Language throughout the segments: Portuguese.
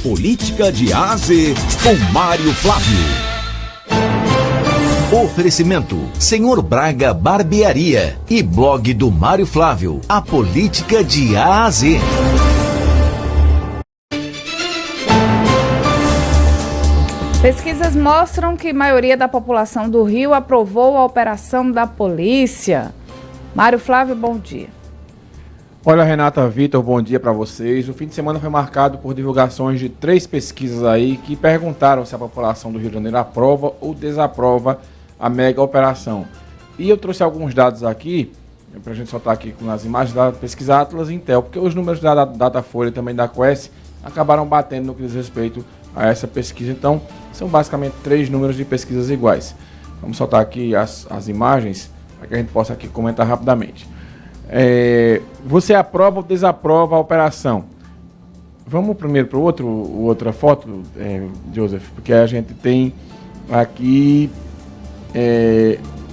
Política de A a Z, com Mário Flávio. Oferecimento, Senhor Braga Barbearia e blog do Mário Flávio, a política de A a Z. Pesquisas mostram que a maioria da população do Rio aprovou a operação da polícia. Mário Flávio, bom dia. Olha, Renata, Vitor, bom dia para vocês. O fim de semana foi marcado por divulgações de 3 pesquisas aí que perguntaram se a população do Rio de Janeiro aprova ou desaprova a mega operação. E eu trouxe alguns dados aqui, para a gente soltar aqui nas imagens da pesquisa Atlas Intel, porque os números da Datafolha e também da Quest acabaram batendo no que diz respeito a essa pesquisa. Então, são basicamente 3 números de pesquisas iguais. Vamos soltar aqui as imagens para que a gente possa aqui comentar rapidamente. Você aprova ou desaprova a operação? Vamos primeiro para outra foto, Joseph, porque a gente tem aqui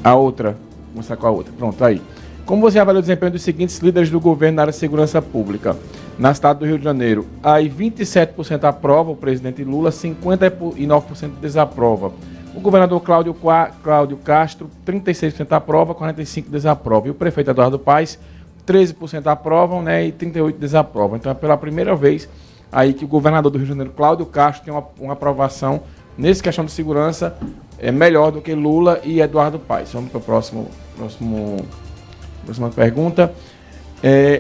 a outra. Vou mostrar com a outra. Pronto, tá aí. Como você avalia o desempenho dos seguintes líderes do governo na área de segurança pública? Na cidade do Rio de Janeiro, aí 27% aprova o presidente Lula, 59% desaprova. O governador Cláudio Castro, 36% aprova, 45% desaprova. E o prefeito Eduardo Paes, 13% aprovam, né, e 38% desaprovam. Então é pela primeira vez aí que o governador do Rio de Janeiro, Cláudio Castro, tem uma aprovação nessa questão de segurança melhor do que Lula e Eduardo Paes. Vamos para a próxima pergunta.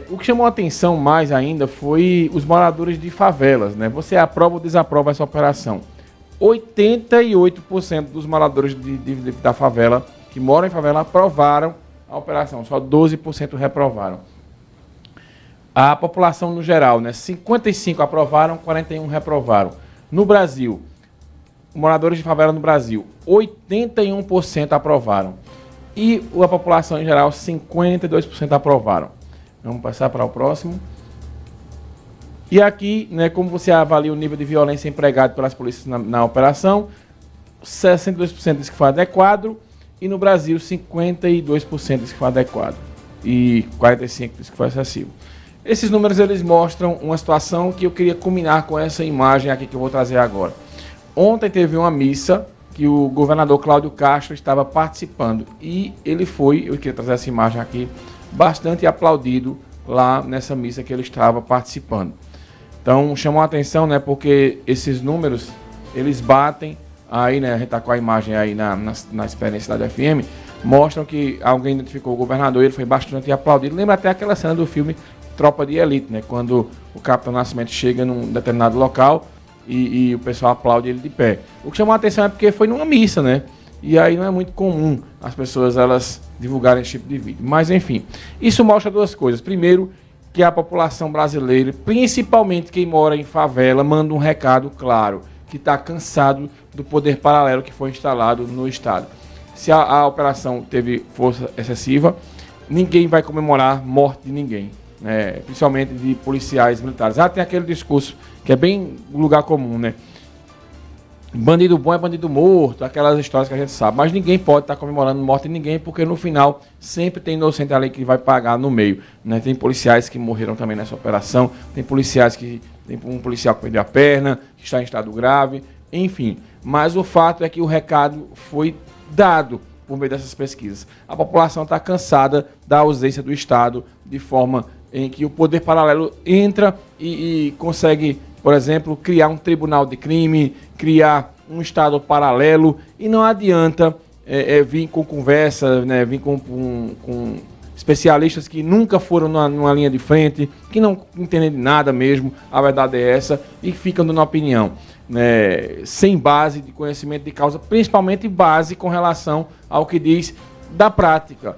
O que chamou a atenção mais ainda foi os moradores de favelas, né? Você aprova ou desaprova essa operação? 88% dos moradores da favela, que moram em favela, aprovaram a operação, só 12% reprovaram. A população no geral, né, 55% aprovaram, 41% reprovaram. No Brasil, moradores de favela no Brasil, 81% aprovaram. E a população em geral, 52% aprovaram. Vamos passar para o próximo. E aqui, né, como você avalia o nível de violência empregado pelas polícias na operação, 62% diz que foi adequado, e no Brasil 52% diz que foi adequado, e 45% diz que foi excessivo. Esses números eles mostram uma situação que eu queria culminar com essa imagem aqui que eu vou trazer agora. Ontem teve uma missa que o governador Cláudio Castro estava participando, e ele foi, eu queria trazer essa imagem aqui, bastante aplaudido lá nessa missa que ele estava participando. Então, chamou a atenção, né, porque esses números, eles batem, aí, né, a gente está com a imagem aí na experiência da FM, mostram que alguém identificou o governador, ele foi bastante aplaudido. Lembra até aquela cena do filme Tropa de Elite, né, quando o Capitão Nascimento chega num determinado local e o pessoal aplaude ele de pé. O que chamou a atenção é porque foi numa missa, né, e aí não é muito comum as pessoas elas divulgarem esse tipo de vídeo. Mas, enfim, isso mostra 2 coisas. Primeiro, que a população brasileira, principalmente quem mora em favela, manda um recado claro, que está cansado do poder paralelo que foi instalado no Estado. Se a operação teve força excessiva, ninguém vai comemorar morte de ninguém, né? Principalmente de policiais militares. Tem aquele discurso que é bem lugar comum, né? Bandido bom é bandido morto, aquelas histórias que a gente sabe, mas ninguém pode estar comemorando morte de ninguém, porque no final sempre tem inocente ali que vai pagar no meio, né? Tem policiais que morreram também nessa operação, tem um policial que perdeu a perna, que está em estado grave, enfim. Mas o fato é que o recado foi dado por meio dessas pesquisas. A população está cansada da ausência do Estado, de forma em que o poder paralelo entra e consegue, por exemplo, criar um tribunal de crime, criar um Estado paralelo, e não adianta vir com conversa, né, vir com especialistas que nunca foram numa linha de frente, que não entendem de nada mesmo, a verdade é essa, e ficam dando opinião, né, sem base de conhecimento de causa, principalmente base com relação ao que diz da prática.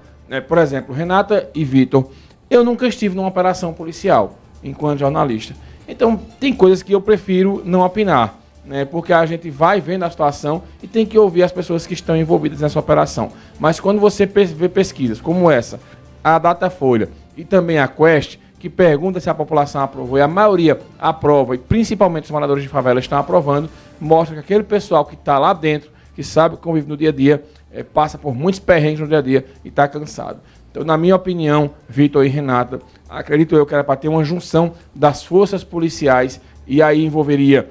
Por exemplo, Renata e Vitor, eu nunca estive numa operação policial enquanto jornalista. Então, tem coisas que eu prefiro não opinar, né, porque a gente vai vendo a situação e tem que ouvir as pessoas que estão envolvidas nessa operação. Mas quando você vê pesquisas como essa, a Datafolha e também a Quest, que pergunta se a população aprovou, e a maioria aprova, e principalmente os moradores de favela estão aprovando, mostra que aquele pessoal que está lá dentro, que sabe que convive no dia a dia, passa por muitos perrengues no dia a dia e está cansado. Então, na minha opinião, Vitor e Renata, acredito eu que era para ter uma junção das forças policiais e aí envolveria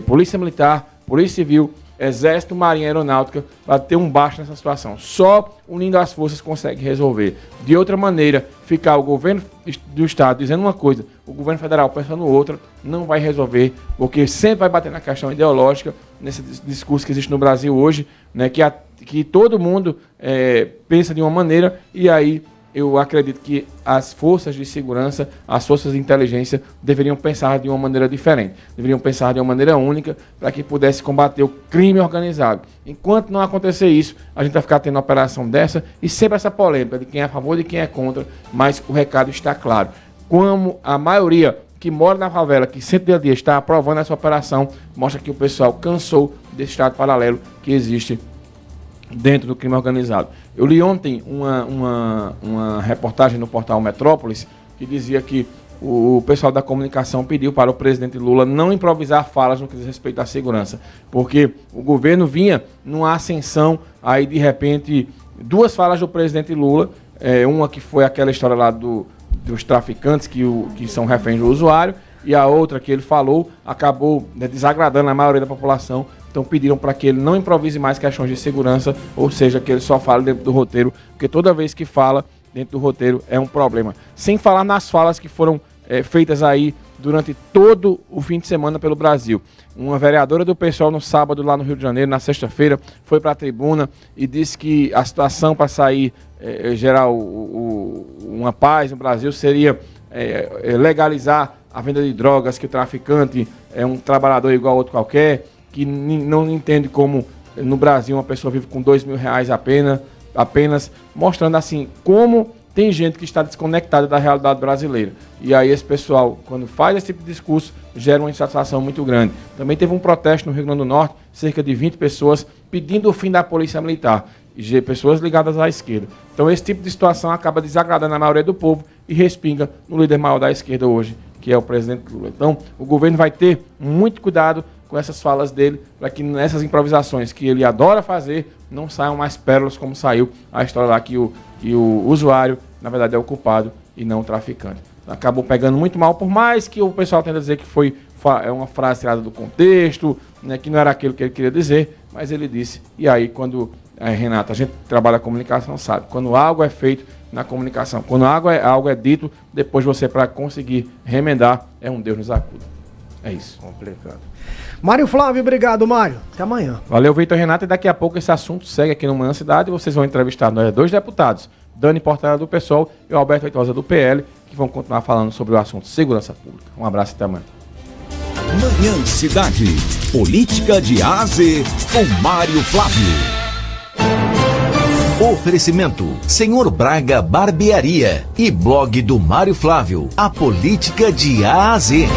Polícia Militar, Polícia Civil, Exército, Marinha, Aeronáutica, para ter um baixo nessa situação. Só unindo as forças consegue resolver. De outra maneira, ficar o governo do Estado dizendo uma coisa, o governo federal pensando outra, não vai resolver, porque sempre vai bater na questão ideológica, nesse discurso que existe no Brasil hoje, né, que todo mundo pensa de uma maneira, e aí eu acredito que as forças de segurança, as forças de inteligência deveriam pensar de uma maneira diferente, deveriam pensar de uma maneira única para que pudesse combater o crime organizado. Enquanto não acontecer isso, a gente vai ficar tendo uma operação dessa e sempre essa polêmica de quem é a favor e de quem é contra, mas o recado está claro. Como a maioria que mora na favela, que sempre dia a dia está aprovando essa operação, mostra que o pessoal cansou desse estado paralelo que existe dentro do crime organizado. Eu li ontem uma reportagem no portal Metrópolis que dizia que o pessoal da comunicação pediu para o presidente Lula não improvisar falas no que diz respeito à segurança, porque o governo vinha numa ascensão, aí de repente, duas falas do presidente Lula, uma que foi aquela história lá dos traficantes que são reféns do usuário, e a outra que ele falou acabou desagradando a maioria da população. Então pediram para que ele não improvise mais questões de segurança, ou seja, que ele só fale dentro do roteiro, porque toda vez que fala dentro do roteiro é um problema. Sem falar nas falas que foram feitas aí durante todo o fim de semana pelo Brasil. Uma vereadora do PSOL no sábado lá no Rio de Janeiro, na sexta-feira, foi para a tribuna e disse que a situação para sair, gerar uma paz no Brasil seria legalizar a venda de drogas, que o traficante é um trabalhador igual a outro qualquer, que não entende como no Brasil uma pessoa vive com R$2.000 apenas, mostrando assim como tem gente que está desconectada da realidade brasileira. E aí esse pessoal, quando faz esse tipo de discurso, gera uma insatisfação muito grande. Também teve um protesto no Rio Grande do Norte, cerca de 20 pessoas pedindo o fim da Polícia Militar, e pessoas ligadas à esquerda. Então esse tipo de situação acaba desagradando a maioria do povo e respinga no líder maior da esquerda hoje, que é o presidente Lula. Então o governo vai ter muito cuidado com essas falas dele, para que nessas improvisações que ele adora fazer, não saiam mais pérolas como saiu a história lá que o usuário, na verdade, é o culpado e não o traficante. Acabou pegando muito mal, por mais que o pessoal tenta dizer que foi uma frase tirada do contexto, né, que não era aquilo que ele queria dizer, mas ele disse. E aí, quando, Renata, a gente trabalha a comunicação, sabe, quando algo é feito na comunicação, quando algo é dito, depois você, para conseguir remendar, é um Deus nos acuda. É isso. Complicado. Mário Flávio, obrigado, Mário. Até amanhã. Valeu, Vitor Renato. E daqui a pouco esse assunto segue aqui no Manhã Cidade. Vocês vão entrevistar nós 2 deputados, Dani Portela do PSOL e o Alberto Feitosa do PL, que vão continuar falando sobre o assunto segurança pública. Um abraço e até amanhã. Manhã Cidade. Política de A a Z com Mário Flávio. Oferecimento: Senhor Braga Barbearia e blog do Mário Flávio. A política de A a Z.